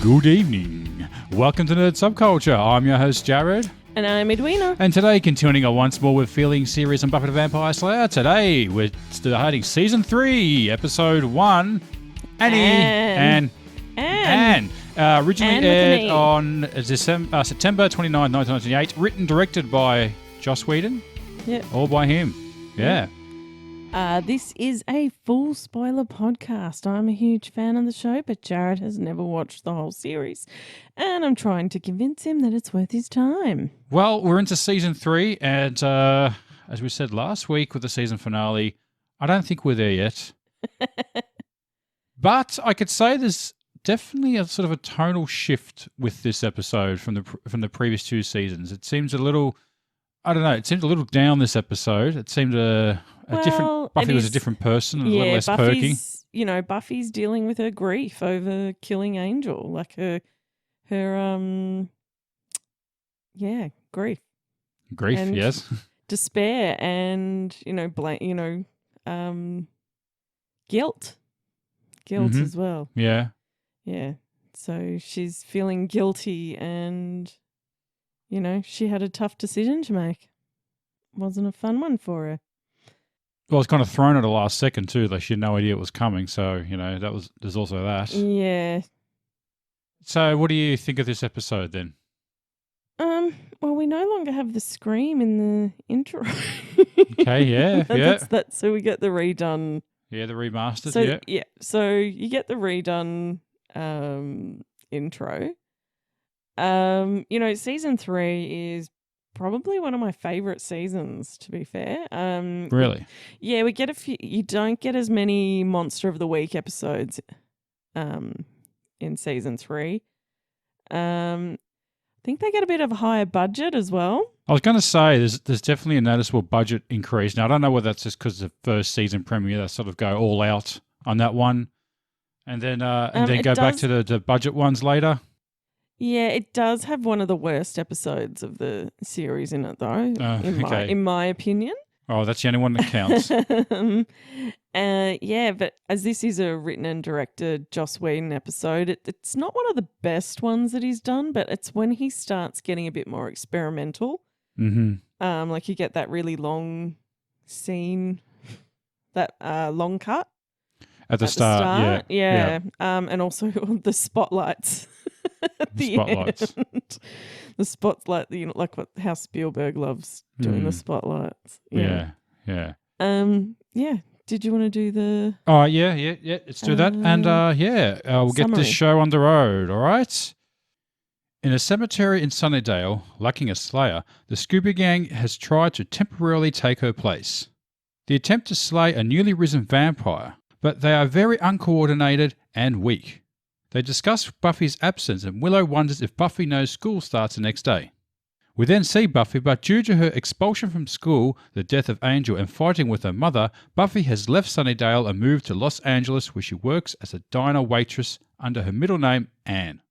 Good evening. Welcome to Nerd Subculture. I'm your host, Jared. And I'm Edwina. And today, continuing on once more with Feeling series on Buffy the Vampire Slayer. Today, we're starting Season 3, Episode 1. Anne. Originally aired on September 29, 1998. Written, directed by Joss Whedon. Yep. All by him. Yeah. This is a full spoiler podcast. I'm a huge fan of the show, but Jared has never watched the whole series. And I'm trying to convince him that it's worth his time. Well, we're into Season 3, and as we said last week with the season finale, I don't think we're there yet. But I could say there's definitely a sort of a tonal shift with this episode from the previous two seasons. It seems a little, I don't know, it seemed a little down this episode. It seemed different. Buffy was a different person, a little less perky. Buffy's dealing with her grief over killing Angel, like her grief. Grief, and yes. Despair and guilt. Guilt as well. Yeah. Yeah. So she's feeling guilty and, she had a tough decision to make. Wasn't a fun one for her. Well, it's kind of thrown at the last second too. Like she had no idea it was coming. So, there's also that. Yeah. So what do you think of this episode then? Well, we no longer have the scream in the intro. Okay, yeah. That's so we get the redone. Yeah, the remastered, so, yeah. So you get the redone intro. Season 3 is probably one of my favorite seasons, to be fair. Really? Yeah, we get a few. You don't get as many Monster of the Week episodes in Season 3. I think they get a bit of a higher budget as well. I was going to say there's definitely a noticeable budget increase. Now, I don't know whether that's just because the first season premiere, they sort of go all out on that one and then go back to the budget ones later. Yeah, it does have one of the worst episodes of the series in it, though, in my opinion. Oh, that's the only one that counts. But as this is a written and directed Joss Whedon episode, it's not one of the best ones that he's done, but it's when he starts getting a bit more experimental. Mm-hmm. Like you get that really long scene, that long cut. At the start, yeah. And also the spotlights. The end. The spotlight, how Spielberg loves doing the spotlights. Yeah. Did you want to do the? Oh, yeah. Let's do that. And we'll get this show on the road. All right. In a cemetery in Sunnydale, lacking a slayer, the Scooby Gang has tried to temporarily take her place. The attempt to slay a newly risen vampire, but they are very uncoordinated and weak. They discuss Buffy's absence and Willow wonders if Buffy knows school starts the next day. We then see Buffy, but due to her expulsion from school, the death of Angel and fighting with her mother, Buffy has left Sunnydale and moved to Los Angeles where she works as a diner waitress under her middle name, Anne.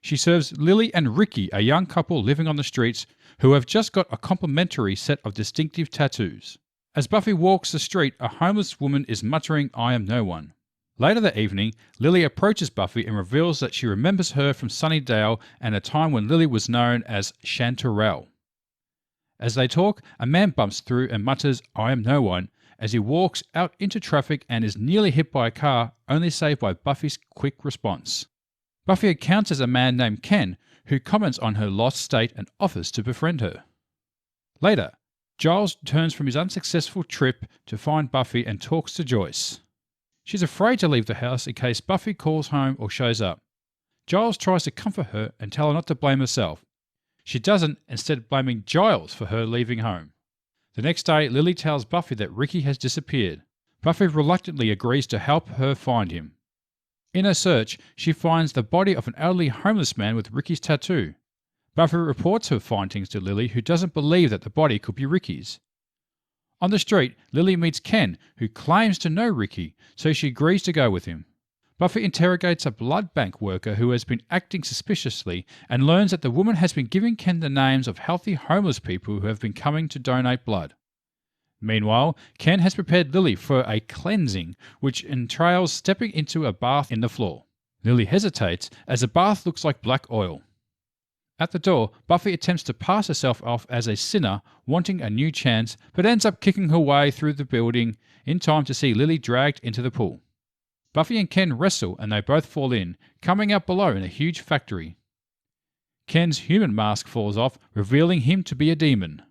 She serves Lily and Ricky, a young couple living on the streets who have just got a complimentary set of distinctive tattoos. As Buffy walks the street, a homeless woman is muttering, "I am no one." Later that evening, Lily approaches Buffy and reveals that she remembers her from Sunnydale and a time when Lily was known as Chanterelle. As they talk, a man bumps through and mutters, "I am no one," as he walks out into traffic and is nearly hit by a car, only saved by Buffy's quick response. Buffy encounters a man named Ken, who comments on her lost state and offers to befriend her. Later, Giles returns from his unsuccessful trip to find Buffy and talks to Joyce. She's afraid to leave the house in case Buffy calls home or shows up. Giles tries to comfort her and tell her not to blame herself. She doesn't, instead blaming Giles for her leaving home. The next day, Lily tells Buffy that Ricky has disappeared. Buffy reluctantly agrees to help her find him. In her search, she finds the body of an elderly homeless man with Ricky's tattoo. Buffy reports her findings to Lily, who doesn't believe that the body could be Ricky's. On the street, Lily meets Ken, who claims to know Ricky, so she agrees to go with him. Buffy interrogates a blood bank worker who has been acting suspiciously and learns that the woman has been giving Ken the names of healthy homeless people who have been coming to donate blood. Meanwhile, Ken has prepared Lily for a cleansing, which entails stepping into a bath in the floor. Lily hesitates as the bath looks like black oil. At the door, Buffy attempts to pass herself off as a sinner wanting a new chance, but ends up kicking her way through the building in time to see Lily dragged into the pool. Buffy and Ken wrestle and they both fall in, coming out below in a huge factory. Ken's human mask falls off, revealing him to be a demon.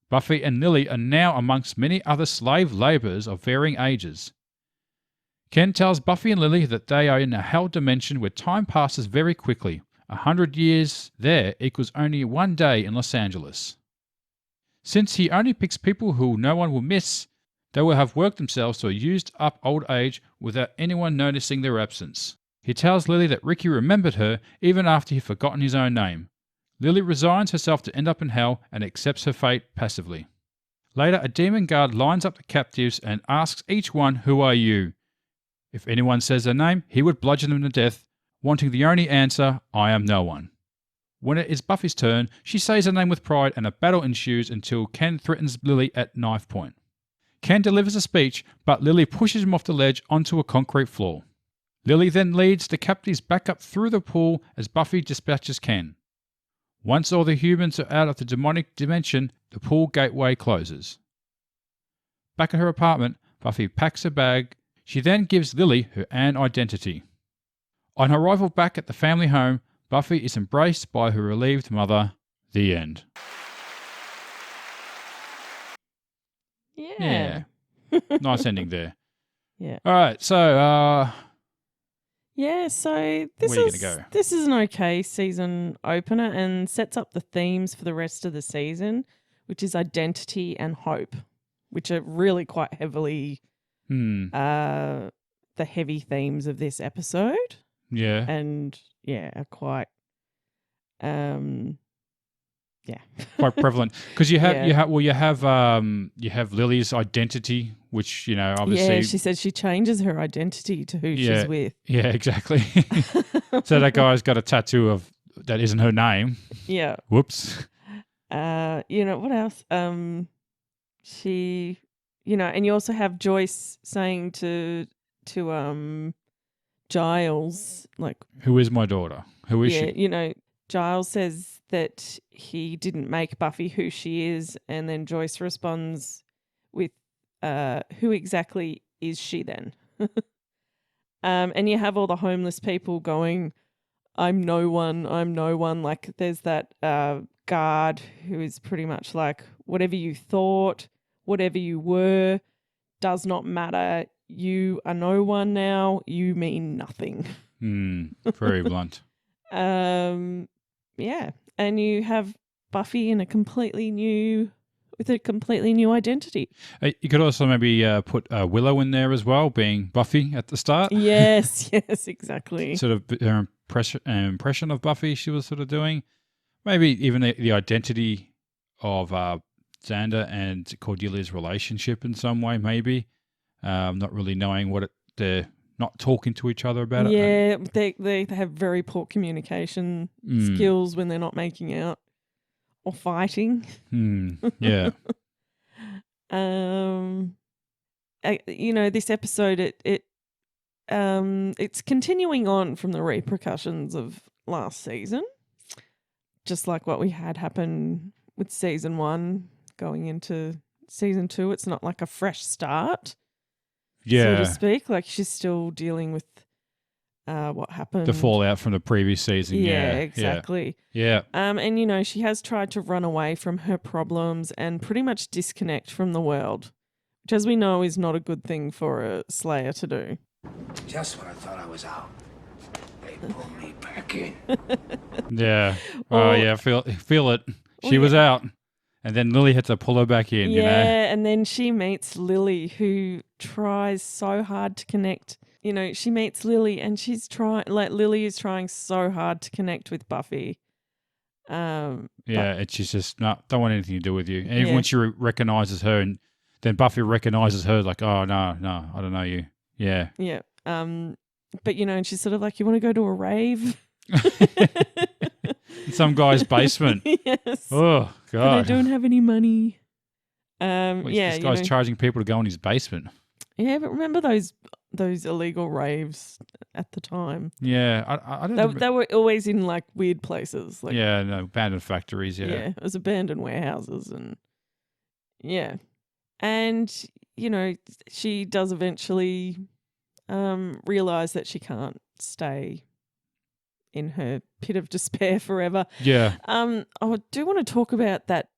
Buffy and Lily are now amongst many other slave labourers of varying ages. Ken tells Buffy and Lily that they are in a hell dimension where time passes very quickly. 100 years there equals only 1 day in Los Angeles. Since he only picks people who no one will miss, they will have worked themselves to a used-up old age without anyone noticing their absence. He tells Lily that Ricky remembered her even after he'd forgotten his own name. Lily resigns herself to end up in hell and accepts her fate passively. Later, a demon guard lines up the captives and asks each one, "Who are you?" If anyone says their name, he would bludgeon them to death, wanting the only answer, "I am no one." When it is Buffy's turn, she says her name with pride and a battle ensues until Ken threatens Lily at knife point. Ken delivers a speech, but Lily pushes him off the ledge onto a concrete floor. Lily then leads the captives back up through the pool as Buffy dispatches Ken. Once all the humans are out of the demonic dimension, the pool gateway closes. Back at her apartment, Buffy packs her bag. She then gives Lily her Anne identity. On her arrival back at the family home, Buffy is embraced by her relieved mother. The end. Yeah. Nice ending there. Yeah. All right, so Yeah, so where are you gonna go? this is an okay season opener and sets up the themes for the rest of the season, which is identity and hope, which are really quite heavily the heavy themes of this episode. Yeah. And are quite Quite prevalent because you have Yeah. you have Lily's identity, which obviously Yeah, she said she changes her identity to who she's with. Yeah, exactly. So that guy's got a tattoo of that isn't her name. Yeah. Whoops. What else? She, and you also have Joyce saying to Giles, like, Who is my daughter? Who is she? Giles says that he didn't make Buffy who she is, and then Joyce responds with, who exactly is she then? And you have all the homeless people going, I'm no one. Like there's that guard who is pretty much like, whatever you thought, whatever you were, does not matter. You are no one now. You mean nothing. Very blunt. Yeah. And you have Buffy in a completely new identity. You could also maybe put Willow in there as well, being Buffy at the start. Yes, exactly. Sort of her impression of Buffy she was sort of doing. Maybe even the identity of Xander and Cordelia's relationship in some way, maybe. Not really knowing they're not talking to each other about it. Yeah, they have very poor communication skills when they're not making out or fighting. Yeah. This episode it's continuing on from the repercussions of last season, just like what we had happen with season 1 going into season 2. It's not like a fresh start. So to speak, like she's still dealing with what happened. The fallout from the previous season. Yeah, exactly. Yeah. And she has tried to run away from her problems and pretty much disconnect from the world, which, as we know, is not a good thing for a Slayer to do. Just when I thought I was out, they pulled me back in. Yeah. Oh, yeah. Feel it. She was out. And then Lily had to pull her back in, and then she meets Lily, who tries so hard to connect. She meets Lily and Lily is trying so hard to connect with Buffy. And she's just don't want anything to do with you. And even when she recognizes her, and then Buffy recognizes her, like, oh, no, I don't know you. Yeah. Yeah. But, and she's sort of like, you want to go to a rave? In some guy's basement. Yes. Oh, God. But I don't have any money. This guy's charging people to go in his basement. Yeah, but remember those those illegal raves at the time. Yeah, I don't. They were always in like weird places. Like Yeah, no, abandoned factories. Yeah. it was abandoned warehouses and and she does eventually realize that she can't stay in her pit of despair forever. Yeah. I do want to talk about that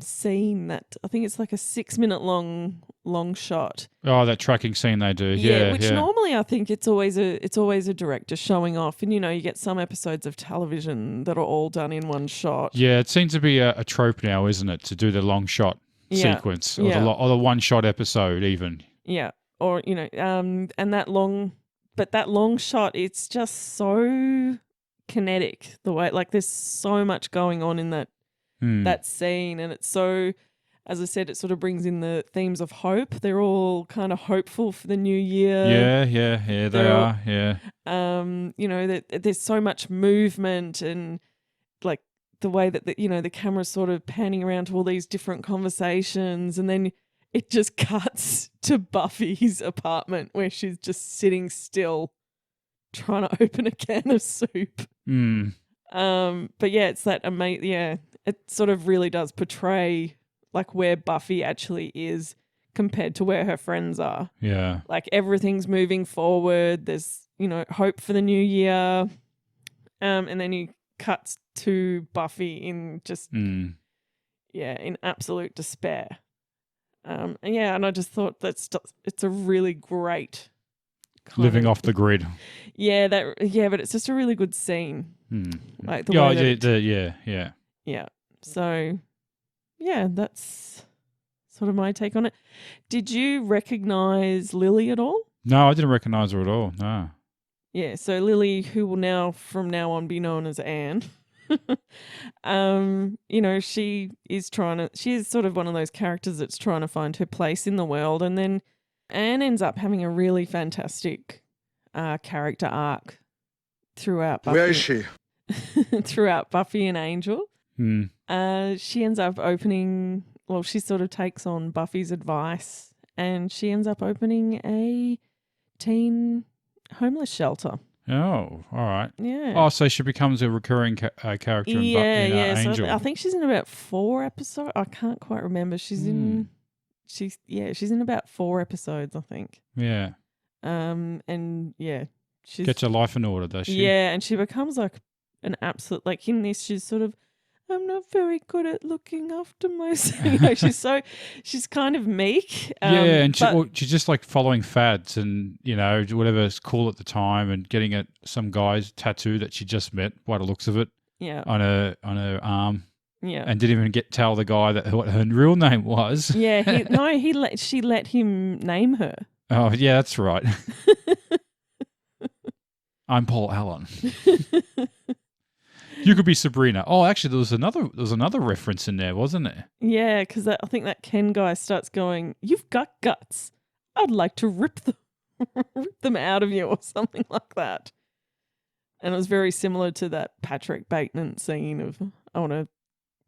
scene that I think it's like a 6-minute long shot. Oh, that tracking scene they do. Yeah, which normally I think it's always a director showing off, and you get some episodes of television that are all done in one shot. Yeah, it seems to be a trope now, isn't it, to do the long shot sequence or the one shot episode even. Yeah, or and that long shot, it's just so kinetic. The way, like, there's so much going on in that scene, and it's so, as I said, it sort of brings in the themes of hope. They're all kind of hopeful for the new year. Yeah, they are. Yeah. There's so much movement, and like the way that the camera's sort of panning around to all these different conversations, and then it just cuts to Buffy's apartment where she's just sitting still trying to open a can of soup. But yeah, it's that amazing. Yeah, it sort of really does portray like where Buffy actually is compared to where her friends are. Yeah. Like everything's moving forward. There's, hope for the new year. And then he cuts to Buffy in just, in absolute despair. And I just thought it's a really great living off the grid. Yeah, but it's just a really good scene. Like the way yeah. So, yeah, that's sort of my take on it. Did you recognize Lily at all? No, I didn't recognize her at all. No. Yeah, so Lily, who will from now on be known as Anne. She is sort of one of those characters that's trying to find her place in the world, and then Anne ends up having a really fantastic character arc throughout Buffy. Where is she? Throughout Buffy and Angel. She ends up opening, she sort of takes on Buffy's advice, and she ends up opening a teen homeless shelter. Oh, all right. Yeah. Oh, so she becomes a recurring character in Angel. So I think she's in about 4 episodes. I can't quite remember. She's in about 4 episodes, I think. Yeah. She's gets her life in order, does she? Yeah, and she becomes like an absolute, like in this, she's sort of, I'm not very good at looking after myself. She's kind of meek. And she's just like following fads and, whatever's cool at the time, and getting some guy's tattoo that she just met by the looks of it. Yeah. On her arm. Yeah. And didn't even tell the guy what her real name was. Yeah. She let him name her. Oh, yeah, that's right. I'm Paul Allen. You could be Sabrina. Oh, actually, there was another reference in there, wasn't there? Yeah, because I think that Ken guy starts going, "You've got guts. I'd like to rip them out of you," or something like that. And it was very similar to that Patrick Bateman scene of, "I want to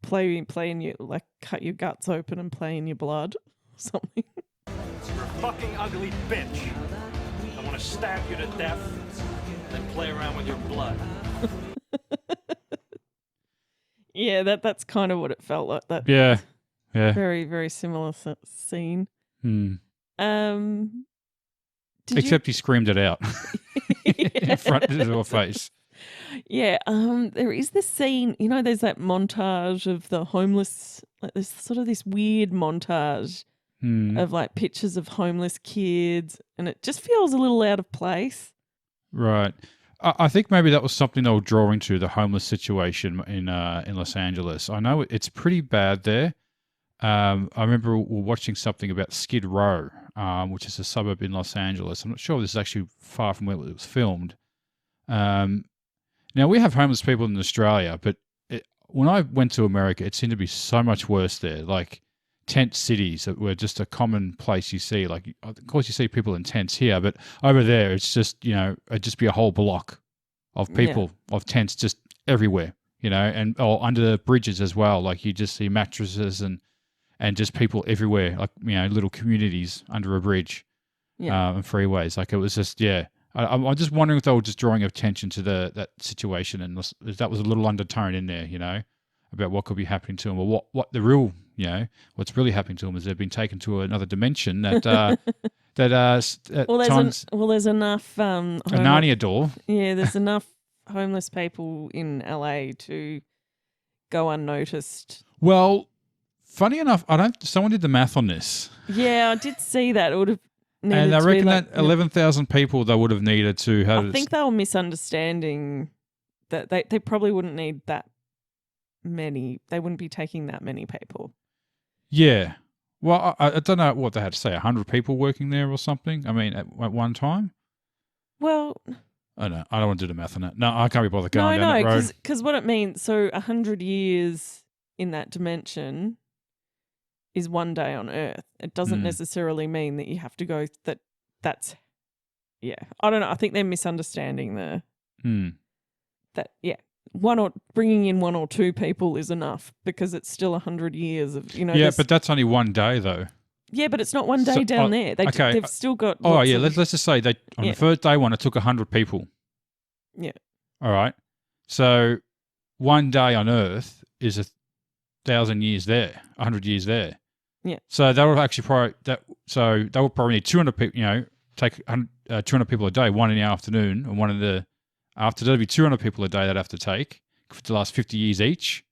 play in you, like cut your guts open and play in your blood," or something. You're a fucking ugly bitch. I want to stab you to death, then play around with your blood. Yeah, that's kind of what it felt like. That very, very similar scene. Except he screamed it out in front of her face. Yeah, there is this scene, there's that montage of the homeless, like there's sort of this weird montage of like pictures of homeless kids, and it just feels a little out of place. Right. I think maybe that was something they were drawing to, the homeless situation in Los Angeles. I know it's pretty bad there. I remember we were watching something about Skid Row, which is a suburb in Los Angeles. I'm not sure if this is actually far from where it was filmed. Now, we have homeless people in Australia, but when I went to America, it seemed to be so much worse there. Like tent cities that were just a common place you see. Like, of course, you see people in tents here, but over there, it's just, it'd just be a whole block of people, of tents just everywhere, and under the bridges as well. Like you just see mattresses and just people everywhere, like, little communities under a bridge. Yeah. and freeways. Like it was just, yeah. I'm just wondering if they were just drawing attention to that situation, and that was a little undertone in there, about what could be happening to them, or what the real, what's really happening to them is they've been taken to another dimension that times there's enough a Narnia door. Yeah, there's enough homeless people in LA to go unnoticed. Well, funny enough, someone did the math on this. Yeah, I did see that. It would have needed And I to reckon be that 11,000 people they would have needed to have. I think they were misunderstanding that they probably wouldn't need that many. They wouldn't be taking that many people. Yeah. Well, I don't know what they had to say. 100 people working there or something. I mean, at one time. Well, I don't know. I don't want to do the math on that. No, I can't be bothered going down that road. because what it means. So 100 years in that dimension is one day on Earth. It doesn't necessarily mean that you have to go. That's. Yeah, I don't know. I think they're misunderstanding the. That bringing in one or two people is enough because it's still 100 years of Yeah, but that's only one day though. Yeah, but it's not one day down there. They've still got. Oh yeah, let's just say they on the first day one it took 100 people. Yeah. All right. So one day on Earth is 1,000 years there, 100 years there. Yeah. So they would actually probably they would probably need 200 people. Take 200 people a day, one in the afternoon and one in the. After that'd be 200 people a day they'd have to take for the last 50 years each.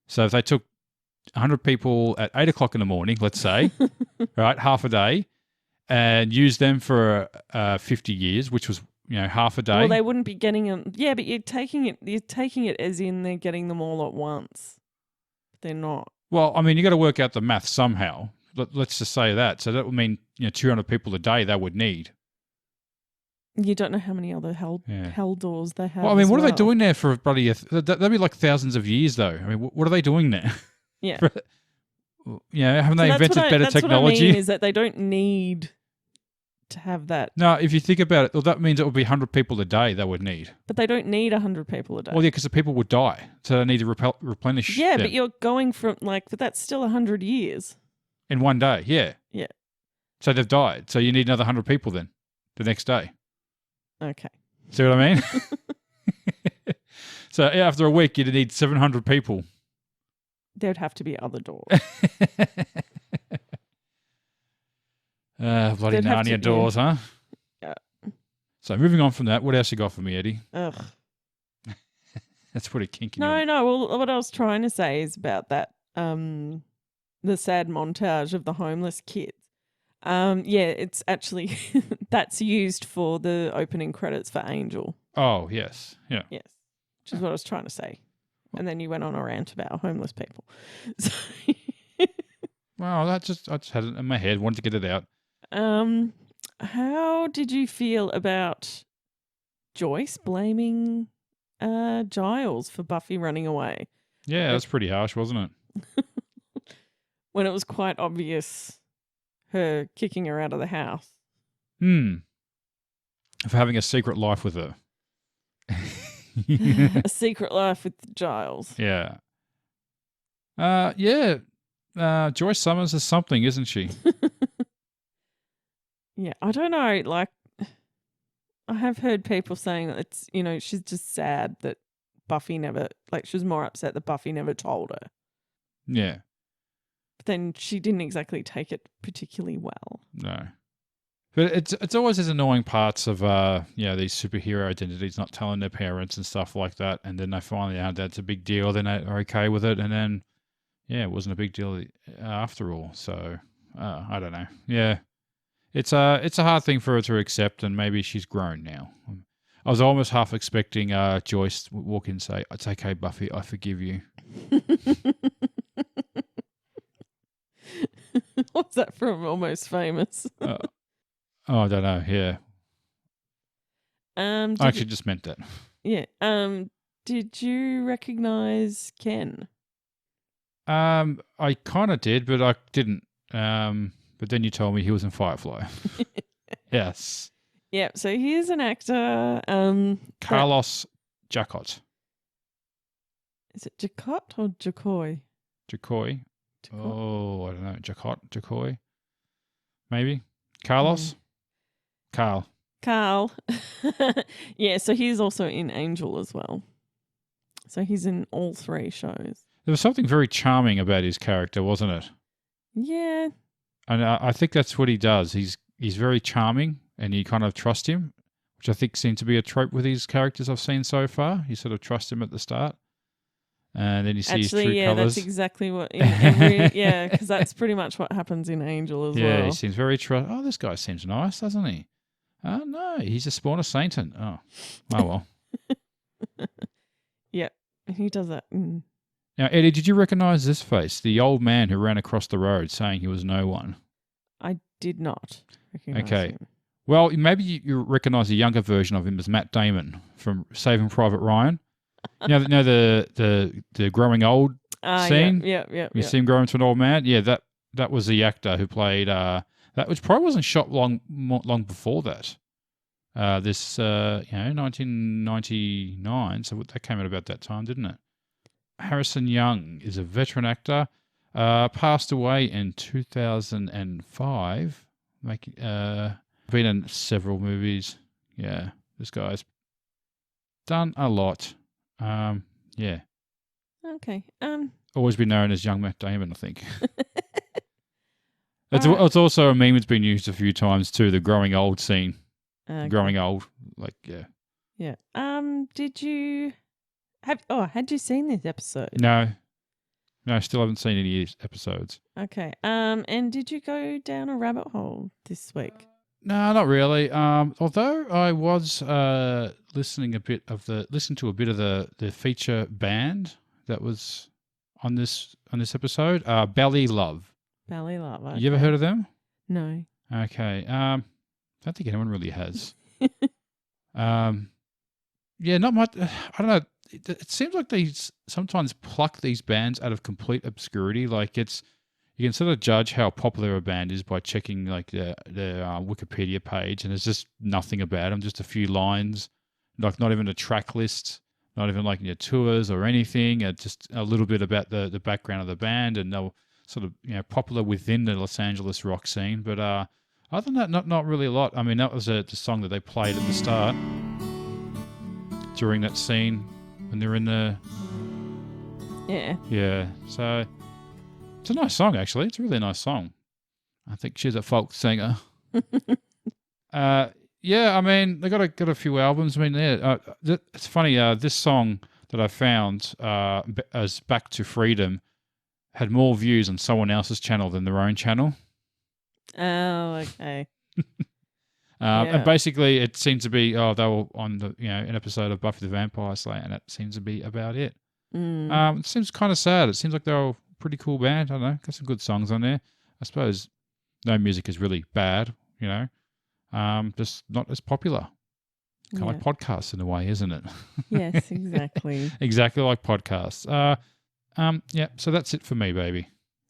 So if they took 100 people at 8 o'clock in the morning, let's say, right, half a day, and used them for 50 years, which was half a day. Well, they wouldn't be getting them. Yeah, but you're taking it as in they're getting them all at once. They're not. Well, I mean, you got to work out the math somehow. Let's just say that. So that would mean 200 people a day they would need. You don't know how many other hell doors they have. Well, I mean, what are they doing there for bloody? That'd be like thousands of years, though. I mean, what are they doing there? Yeah. Haven't they invented better technology? What I mean is that they don't need to have that. No, if you think about it, well, that means it would be 100 people a day they would need. But they don't need 100 people a day. Well, yeah, because the people would die, so they need to replenish. Yeah, them. but you're going from but that's still 100 years. In one day, yeah. Yeah. So they've died. So you need another 100 people then, the next day. Okay. See what I mean? So after a week, you'd need 700 people. There'd have to be other doors. Bloody Narnia doors, huh? Yeah. So moving on from that, what else you got for me, Eddie? Ugh. That's pretty kinky. No. Well, what I was trying to say is about that, the sad montage of the homeless kids. It's actually that's used for the opening credits for Angel. Oh, yes. Yeah. Yes. Which is what I was trying to say. And then you went on a rant about homeless people. So well, I just had it in my head, wanted to get it out. How did you feel about Joyce blaming Giles for Buffy running away? Yeah, that's pretty harsh, wasn't it? When it was quite obvious her kicking her out of the house. For having a secret life with her. A secret life with Giles. Yeah. Joyce Summers is something, isn't she? Yeah, I don't know. Like, I have heard people saying that it's, she's just sad that Buffy never, she was more upset that Buffy never told her. Yeah. But then she didn't exactly take it particularly well. No. But it's always these annoying parts of these superhero identities not telling their parents and stuff like that, and then they find out that's a big deal, then they're okay with it, and then it wasn't a big deal after all. So I don't know. Yeah, it's a hard thing for her to accept, and maybe she's grown now. I was almost half expecting Joyce to walk in and say, "It's okay, Buffy, I forgive you." What's that from? Almost Famous. I don't know. Yeah. I actually just meant that. Yeah. Did you recognize Ken? I kind of did, but I didn't. But then you told me he was in Firefly. Yes. Yeah. So he is an actor. Carlos Jacot. Is it Jacot or Jacoy? Jacoy. Oh, I don't know. Jacoy. Maybe. Carlos. Carl. Carl. Yeah, so he's also in Angel as well. So he's in all 3 shows. There was something very charming about his character, wasn't it? Yeah. And I think that's what he does. He's very charming, and you kind of trust him, which I think seems to be a trope with these characters I've seen so far. You sort of trust him at the start, and then you see his true colours. That's exactly what. Because that's pretty much what happens in Angel as well. Yeah, he seems very Oh, this guy seems nice, doesn't he? Oh no, he's a spawn of Satan. Oh well. Yeah, he does that. Mm. Now, Eddie, did you recognise this face? The old man who ran across the road saying he was no one. I did not recognise Okay. him. Well, maybe you recognise a younger version of him as Matt Damon from Saving Private Ryan. You know the growing old scene? Yeah. You see him grow into an old man? Yeah, that was the actor who played that, which probably wasn't shot long before that. 1999, so that came out about that time, didn't it? Harrison Young is a veteran actor, passed away in 2005, been in several movies. Yeah, this guy's done a lot. Yeah. Okay. Always been known as Young Matt Damon, I think. It's also a meme that's been used a few times too, the growing old scene. Growing old, like, yeah. Yeah. Did you had you seen this episode? No, I still haven't seen any episodes. Okay. And did you go down a rabbit hole this week? No, not really. Although I was listening to a bit of the feature band that was on this episode. Belly Love. Belly Love. Okay. You ever heard of them? No. Okay. I don't think anyone really has. Yeah, not much. I don't know. It seems like they sometimes pluck these bands out of complete obscurity. Like you can sort of judge how popular a band is by checking like their Wikipedia page, and there's just nothing about them, just a few lines, like not even a track list, not even like tours or anything. Just a little bit about the background of the band, and they'll sort of popular within the Los Angeles rock scene. But other than that, not really a lot. I mean, that was the song that they played at the start during that scene when they're in the yeah. So. It's a nice song, actually. It's a really nice song. I think she's a folk singer. Yeah, I mean, they got a few albums. I mean, it's funny. This song that I found as "Back to Freedom" had more views on someone else's channel than their own channel. Oh, okay. And basically, it seems to be they were on an episode of Buffy the Vampire Slayer, and that seems to be about it. It seems kind of sad. It seems like they're all pretty cool band. I don't know, got some good songs on there. I suppose no music is really bad, just not as popular. Kind of like podcasts in a way, isn't it? Yes, exactly. Exactly like podcasts. Yeah, so that's it for me, baby.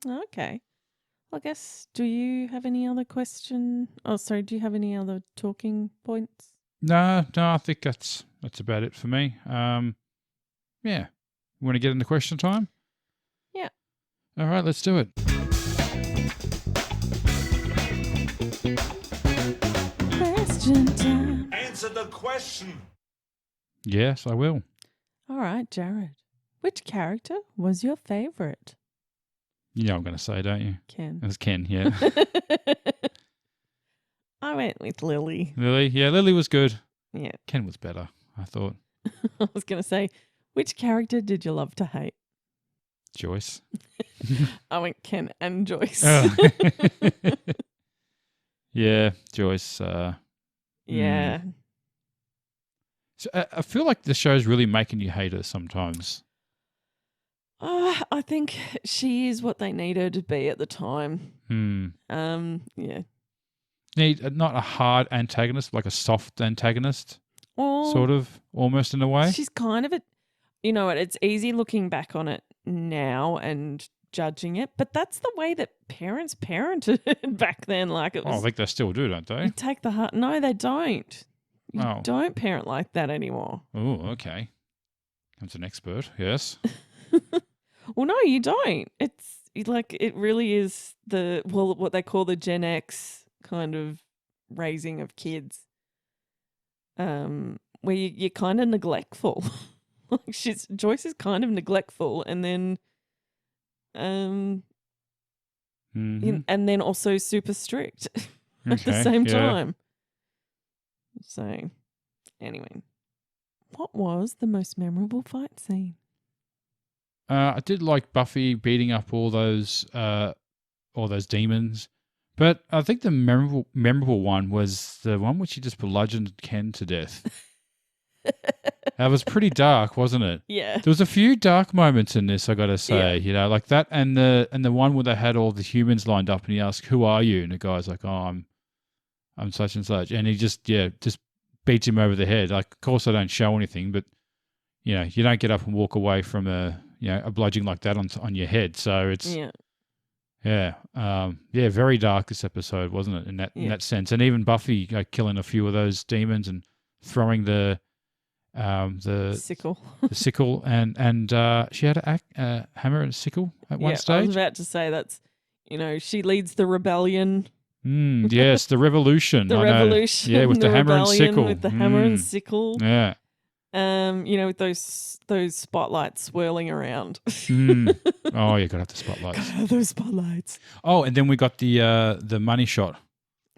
Okay. Well, I guess, do you have any other question? Oh, sorry, do you have any other talking points? No, I think that's about it for me. Yeah. You want to get into question time? Yeah. All right, let's do it. Question time. Answer the question. Yes, I will. All right, Jared. Which character was your favourite? You know what I'm going to say, don't you? Ken. It was Ken, yeah. I went with Lily. Lily? Yeah, Lily was good. Yeah. Ken was better, I thought. I was going to say, which character did you love to hate? Joyce. I went Ken and Joyce. Oh. Yeah, Joyce. Yeah. So I feel like the show's really making you hate her sometimes. I think she is what they need her to be at the time. Yeah. Need not a hard antagonist, like a soft antagonist, Well, sort of, almost in a way. she's kind of it's easy looking back on it now and judging it, but that's the way that parents parented back then. Like it was. I think they still do, don't they? You take the heart. No, they don't. You don't parent like that anymore. Oh, okay. Comes an expert, yes. Well, no, you don't. It's like it really is what they call the Gen X kind of raising of kids, where you're kind of neglectful. Like Joyce is kind of neglectful, and then and then also super strict at the same time. So anyway, what was the most memorable fight scene? I did like Buffy beating up all those demons, but I think the memorable one was the one where she just bludgeoned Ken to death. That was pretty dark, wasn't it? Yeah. There was a few dark moments in this, I got to say, like that, and the one where they had all the humans lined up, and he asked, "Who are you?" And the guy's like, "Oh, I'm such and such," and he just beats him over the head. Like, of course, I don't show anything, but you don't get up and walk away from a bludgeoning like that on your head. So it's very dark this episode, wasn't it? In that sense, and even Buffy killing a few of those demons and throwing the sickle, and she had a hammer and a sickle at one stage. I was about to say that's she leads the rebellion. Yes, the revolution. Revolution. Yeah, with the hammer and sickle. With the hammer and sickle. Yeah. With those spotlights swirling around. Oh, yeah, gotta have the spotlights. Gotta have those spotlights. Oh, and then we got the money shot.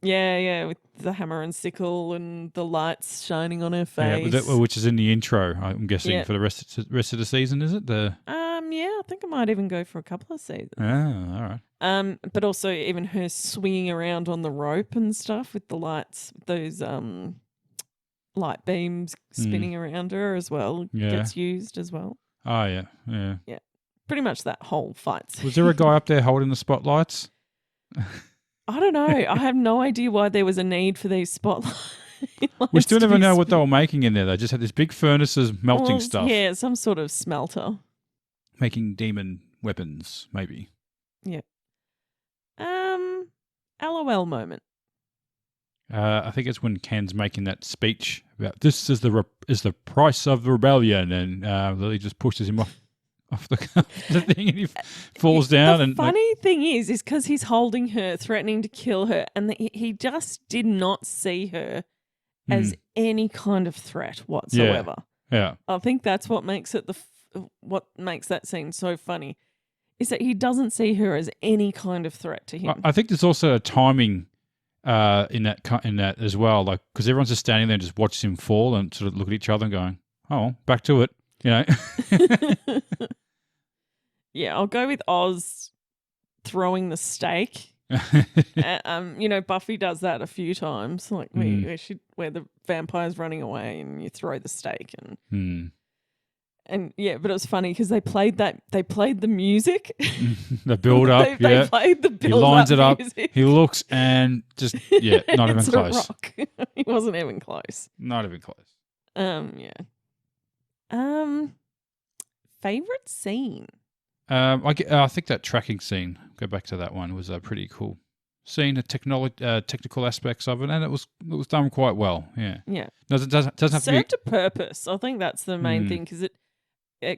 Yeah, with the hammer and sickle and the lights shining on her face. Yeah, which is in the intro, I'm guessing, for the rest of the season, is it? I think it might even go for a couple of seasons. Oh, all right. But also even her swinging around on the rope and stuff with the lights, those light beams spinning around her as well gets used as well. Oh, yeah. Yeah. Pretty much that whole fight scene. Was there a guy up there holding the spotlights? I don't know. I have no idea why there was a need for these spotlights. We still never know what they were making in there. They just had these big furnaces melting stuff. Yeah, some sort of smelter. Making demon weapons, maybe. Yeah. LOL moment. I think it's when Ken's making that speech about this is the price of the rebellion, and Lily just pushes him off the thing, and he falls down. The funny thing is because he's holding her, threatening to kill her, and he just did not see her as any kind of threat whatsoever. Yeah. I think that's what makes it what makes that scene so funny, is that he doesn't see her as any kind of threat to him. I think there's also a timing in that as well, like because everyone's just standing there and just watches him fall and sort of look at each other and going, "Oh, back to it," Yeah, I'll go with Oz throwing the steak. Buffy does that a few times, like where the vampire's running away and you throw the steak and yeah, but it was funny because they played the music, the build up. they played the build up. He lines it up. Music. He looks and just not even close. A rock. He wasn't even close. Not even close. Favorite scene. I think that tracking scene. Go back to that one. Was a pretty cool scene. The technical aspects of it, and it was done quite well. Yeah. Yeah. Doesn't have to be served a purpose. I think that's the main thing because it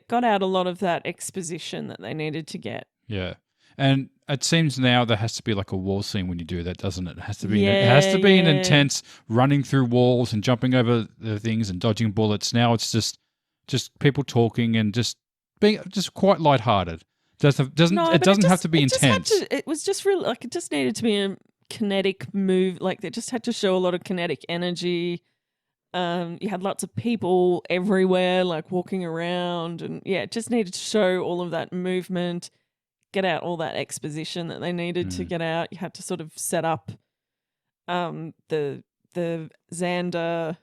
got out a lot of that exposition that they needed to get. Yeah. And it seems now there has to be like a wall scene when you do that, doesn't it? It has to be. It has to be an intense running through walls and jumping over the things and dodging bullets. Now it's just people talking and just being just quite lighthearted. It doesn't have to be intense. It was just really like it just needed to be a kinetic move. Like they just had to show a lot of kinetic energy. You had lots of people everywhere, like walking around, and it just needed to show all of that movement. Get out all that exposition that they needed to get out. You had to sort of set up the Xander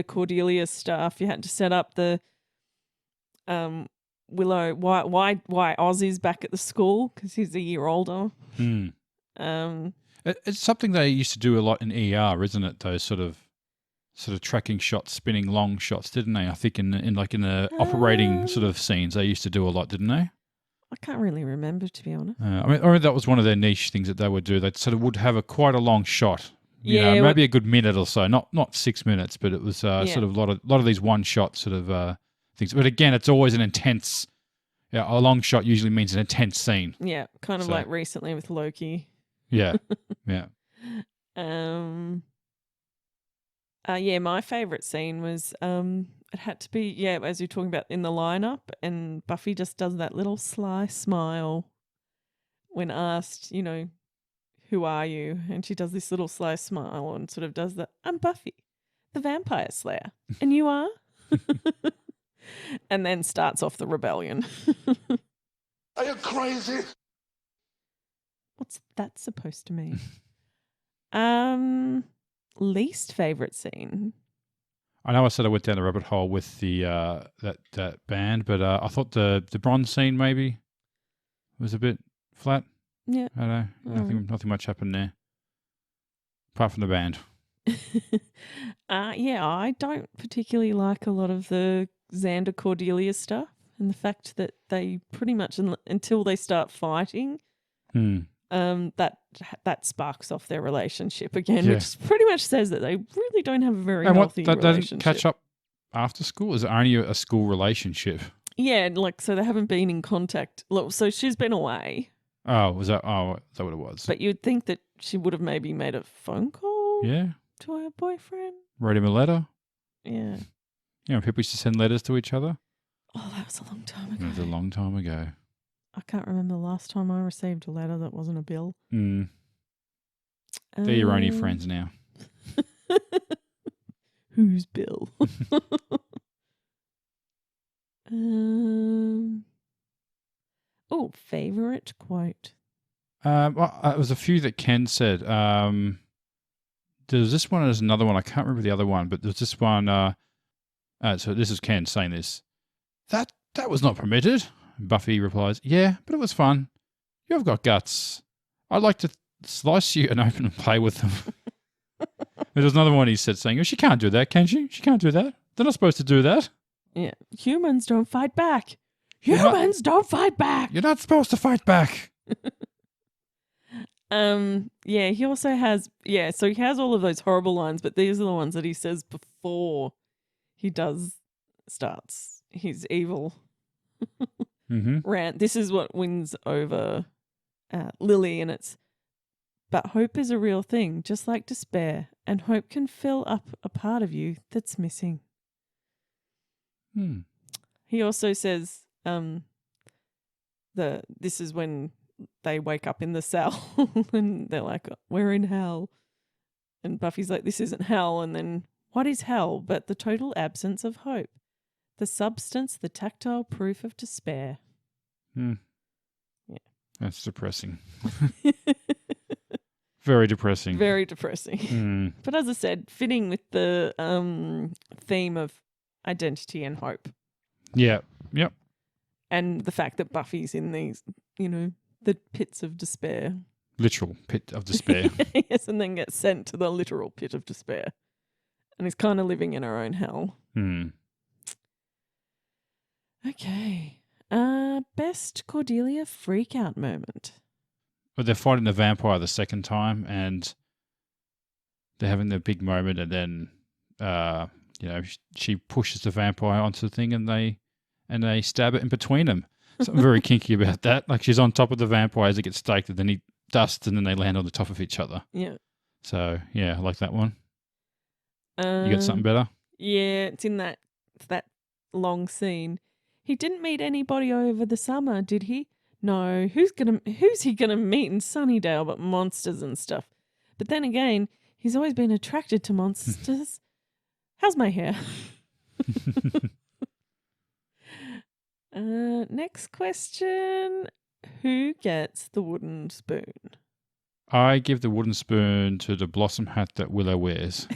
Cordelia stuff. You had to set up the Willow. Why Oz is back at the school because he's a year older. It's something they used to do a lot in ER, isn't it? Those sort of tracking shots, spinning long shots, didn't they? I think in the operating sort of scenes they used to do a lot, didn't they? I can't really remember, to be honest. I mean that was one of their niche things that they would do. They sort of would have quite a long shot. Maybe a good minute or so, not 6 minutes, but it was sort of a lot of these one shot sort of things. But again, it's always an intense. A long shot usually means an intense scene. Yeah, kind of like recently with Loki. Yeah. Yeah, my favourite scene was it had to be, as you're talking about in the lineup, and Buffy just does that little sly smile when asked, who are you? And she does this little sly smile and sort of does the, I'm Buffy, the Vampire Slayer. And you are? And then starts off the rebellion. Are you crazy? What's that supposed to mean? Least favourite scene. I know I said I went down the rabbit hole with the that band, but I thought the bronze scene maybe was a bit flat. Yeah. I don't know. Nothing much happened there. Apart from the band. I don't particularly like a lot of the Xander Cordelia stuff, and the fact that they pretty much until they start fighting, that sparks off their relationship again, which pretty much says that they really don't have a very healthy relationship. They didn't catch up after school? Is it only a school relationship? Yeah, so they haven't been in contact. Look, so she's been away. Oh, is that what it was? But you'd think that she would have maybe made a phone call to her boyfriend. Wrote him a letter? Yeah. People used to send letters to each other. Oh, that was a long time ago. It was a long time ago. I can't remember the last time I received a letter that wasn't a bill. They're your only friends now. Who's Bill? Favorite quote. Well, it was a few that Ken said. There's this one and there's another one. I can't remember the other one, but there's this one. So this is Ken saying this. That was not permitted. Buffy replies, yeah, but it was fun. You've got guts. I'd like to slice you and open and play with them. There's another one he said saying, oh, she can't do that, can she? She can't do that. They're not supposed to do that. Yeah. Humans don't fight back. Humans don't fight back. You're not supposed to fight back. He also has, so he has all of those horrible lines, but these are the ones that he says before he starts his evil rant. This is what wins over Lily, and it's, but hope is a real thing, just like despair, and hope can fill up a part of you that's missing. He also says, this is when they wake up in the cell and they're like, we're in hell. And Buffy's like, this isn't hell. And then, what is hell but the total absence of hope? The substance, the tactile proof of despair. Yeah. That's depressing. Very depressing. Very depressing. But as I said, fitting with the theme of identity and hope. Yeah. Yep. And the fact that Buffy's in these, the pits of despair. Literal pit of despair. Yes, and then gets sent to the literal pit of despair. And is kind of living in her own hell. Okay. Best Cordelia freak-out moment. Well, they're fighting the vampire the second time, and they're having their big moment, and then, she pushes the vampire onto the thing, and they stab it in between them. Something very kinky about that. Like, she's on top of the vampire as it gets staked, and then he dusts, and then they land on the top of each other. Yeah. So, yeah, I like that one. You got something better? Yeah, it's in that long scene. He didn't meet anybody over the summer, did he? No. Who's he gonna meet in Sunnydale but monsters and stuff? But then again, he's always been attracted to monsters. How's my hair? Next question. Who gets the wooden spoon? I give the wooden spoon to the blossom hat that Willow wears.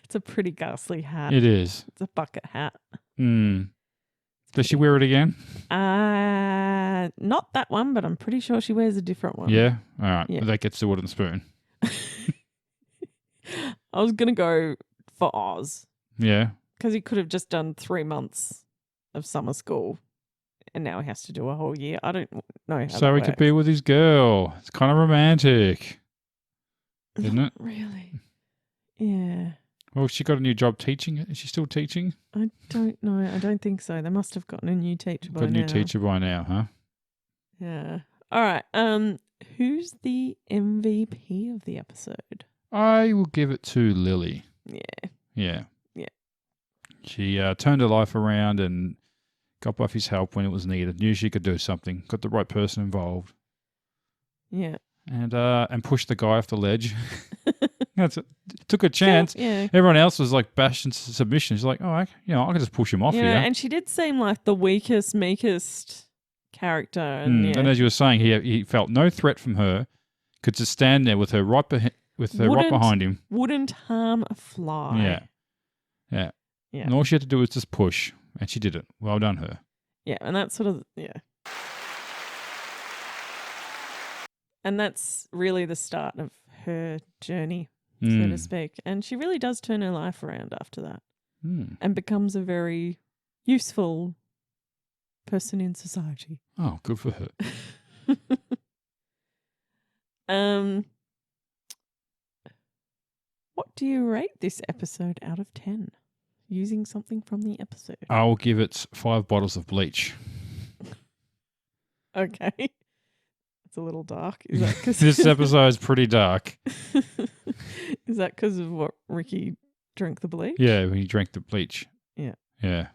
It's a pretty ghastly hat. It is. It's a bucket hat. Does she wear it again? Not that one, but I'm pretty sure she wears a different one. Yeah? All right. Yeah. Well, that gets the wooden spoon. I was going to go for Oz. Yeah. Because he could have just done 3 months of summer school and now he has to do a whole year. I don't know how So he could be with his girl. It's kind of romantic. Isn't it? Really? Yeah. Well, she got a new job teaching. Is she still teaching? I don't know. I don't think so. They must have gotten a new teacher by now. Got a new teacher by now, huh? Yeah. All right. who's the MVP of the episode? I will give it to Lily. Yeah. Yeah. Yeah. She turned her life around and got Buffy's help when it was needed. Knew she could do something. Got the right person involved. Yeah. And pushed the guy off the ledge. That's it. Took a chance. Yeah. Everyone else was like bashed into submission. She's like, oh, I can just push him off Yeah, here. and she did seem like the weakest, meekest character. And, yeah. And as you were saying, he felt no threat from her. Could just stand there with her right behind him. Wouldn't harm a fly. Yeah. Yeah. Yeah. And all she had to do was just push. And she did it. Well done, her. Yeah, and that's sort of, yeah. And that's really the start of her journey, so to speak. And she really does turn her life around after that and becomes a very useful person in society. Oh, good for her. What do you rate this episode out of 10? Using something from the episode. I'll give it 5 bottles of bleach. Okay. It's a little dark. Is that 'cause This episode is pretty dark. Is that because of what Ricky drank the bleach? Yeah, when he drank the bleach. Yeah. Yeah.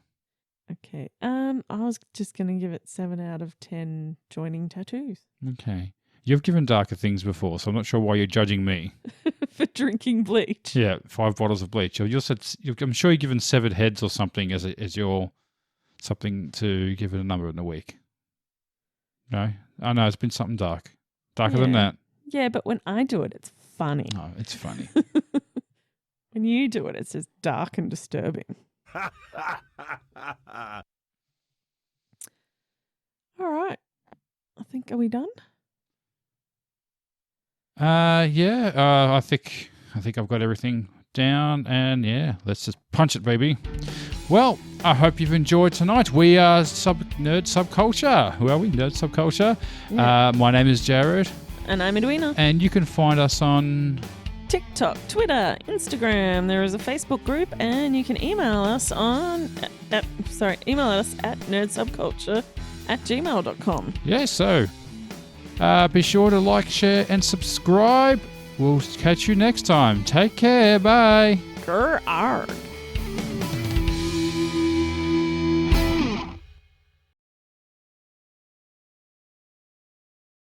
Okay. I was just going to give it 7 out of 10 joining tattoos. Okay. You've given darker things before, so I'm not sure why you're judging me. For drinking bleach. Yeah, 5 bottles of bleach. I'm sure you've given severed heads or something as your something to give it a number in a week. No? I know, it's been something dark. Darker than that. Yeah, but when I do it, it's funny. No, it's funny. When you do it, it's just dark and disturbing. All right. I think, are we done? I think I've got everything down, and yeah, let's just punch it, baby. Well, I hope you've enjoyed tonight. We are Nerd Subculture. Who are we? Nerd Subculture. Yeah. My name is Jared. And I'm Edwina. And you can find us on TikTok, Twitter, Instagram. There is a Facebook group, and you can email us at nerdsubculture@gmail.com. Yeah, so be sure to like, share, and subscribe. We'll catch you next time. Take care. Bye. Grr, arg.